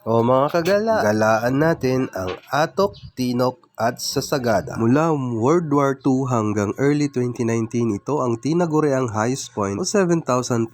O mga kagala, galaan natin ang Atok, Tinok at Sagada. Mula World War II hanggang early 2019, ito ang tinaguriang highest point o 7,400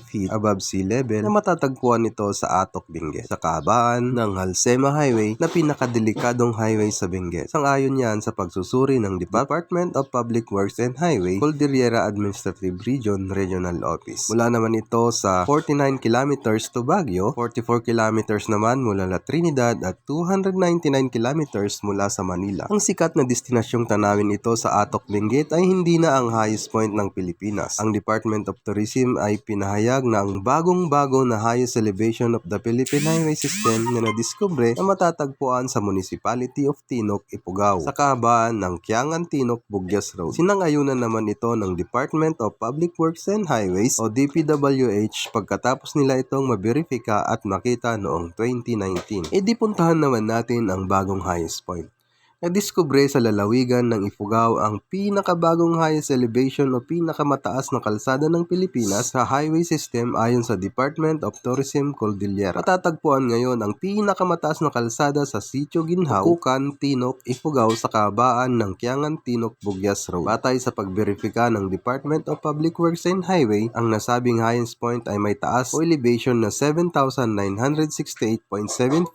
feet above sea level na matatagpuan ito sa Atok, Benguet, sa kahabaan ng Halsema Highway na pinakadelikadong highway sa Benguet. Sang-ayon yan sa pagsusuri ng Department of Public Works and Highway, Cordillera Administrative Region Regional Office. Mula naman ito sa 49 kilometers to Baguio, 44 kilometers naman mula La Trinidad at 299 kilometers mula sa Manila. Ang sikat na destinasyong tanawin ito sa Atok, Benguet ay hindi na ang highest point ng Pilipinas. Ang Department of Tourism ay pinahayag na ang bagong-bago na highest elevation of the Philippine Highway System na nadiskubre na matatagpuan sa Municipality of Tinok, Ifugao, sa kahabaan ng Kiangan-Tinok, Bugyas Road. Sinang-ayunan naman ito ng Department of Public Works and Highways o DPWH pagkatapos nila itong maberifika at makita noong 2019. E di puntahan naman natin ang bagong highest point. Nadiskubre sa lalawigan ng Ifugao ang pinakabagong highest elevation o pinakamataas na kalsada ng Pilipinas sa highway system ayon sa Department of Tourism, Cordillera. Matatagpuan ngayon ang pinakamataas na kalsada sa Sitio Ginhaw, Kukan, Tinok, Ifugao sa kahabaan ng Kiangan-Tinok, Bugyas Road. Batay sa pagberifika ng Department of Public Works and Highway, ang nasabing highest point ay may taas o elevation na 7,968.7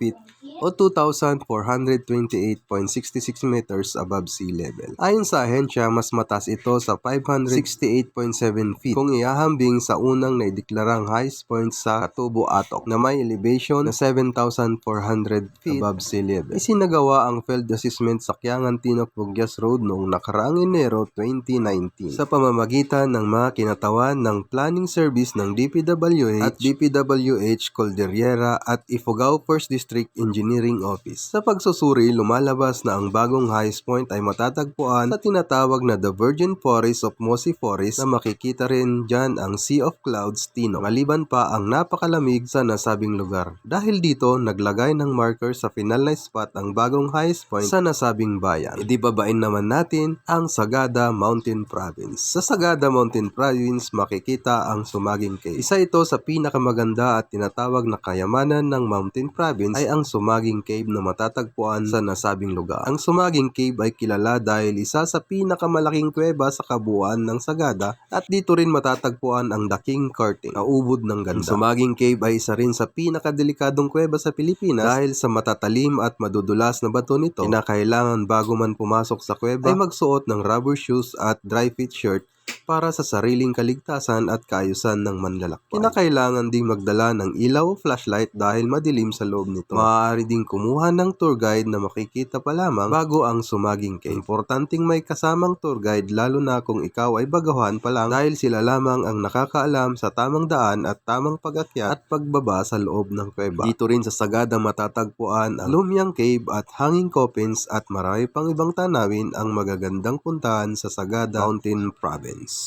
feet o 2,428.66 meters above sea level. Ayon sa ahensya, mas mataas ito sa 568.7 feet kung iahambing sa unang naideklarang highest point sa Katubo, Atok na may elevation na 7,400 feet above sea level. Isinagawa ang field assessment sa Kiangan-Tinok, Bugyas Road noong nakaraang Enero 2019 sa pamamagitan ng mga kinatawan ng Planning Service ng DPWH at DPWH Cordillera at Ifugao 1st District Engineering Office. Sa pagsusuri, lumalabas na ang bagong highest point ay matatagpuan sa tinatawag na The Virgin Forest of Mossy Forest na makikita rin dyan ang Sea of Clouds, Tinok. Maliban pa ang napakalamig sa nasabing lugar. Dahil dito, naglagay ng marker sa final na spot ang bagong highest point sa nasabing bayan. Idi babain naman natin ang Sagada Mountain Province. Sa Sagada Mountain Province, makikita ang Sumaging Cave. Isa ito sa pinakamaganda at tinatawag na kayamanan ng Mountain Province ay ang Sumaging Cave na matatagpuan sa nasabing lugar. Ang Sumaging Cave ay kilala dahil isa sa pinakamalaking kuweba sa kabuuan ng Sagada at dito rin matatagpuan ang The King Curtain na ubod ng ganda. Ang Sumaging Cave ay isa rin sa pinakadelikadong kuweba sa Pilipinas dahil sa matatalim at madudulas na bato nito. Kinakailangan bago man pumasok sa kuweba ay magsuot ng rubber shoes at dry fit shirt para sa sariling kaligtasan at kaayusan ng manlalakbay. Kinakailangan ding magdala ng ilaw o flashlight dahil madilim sa loob nito. Maaari ding kumuha ng tour guide na makikita pa lamang bago ang Sumaging Cave. Importanteng may kasamang tour guide lalo na kung ikaw ay baguhan pa lang dahil sila lamang ang nakakaalam sa tamang daan at tamang pag-akyat at pagbaba sa loob ng kuweba. Dito rin sa Sagada matatagpuan ang Lumyang Cave at Hanging Coffins at marami pang ibang tanawin ang magagandang puntahan sa Sagada Mountain Province.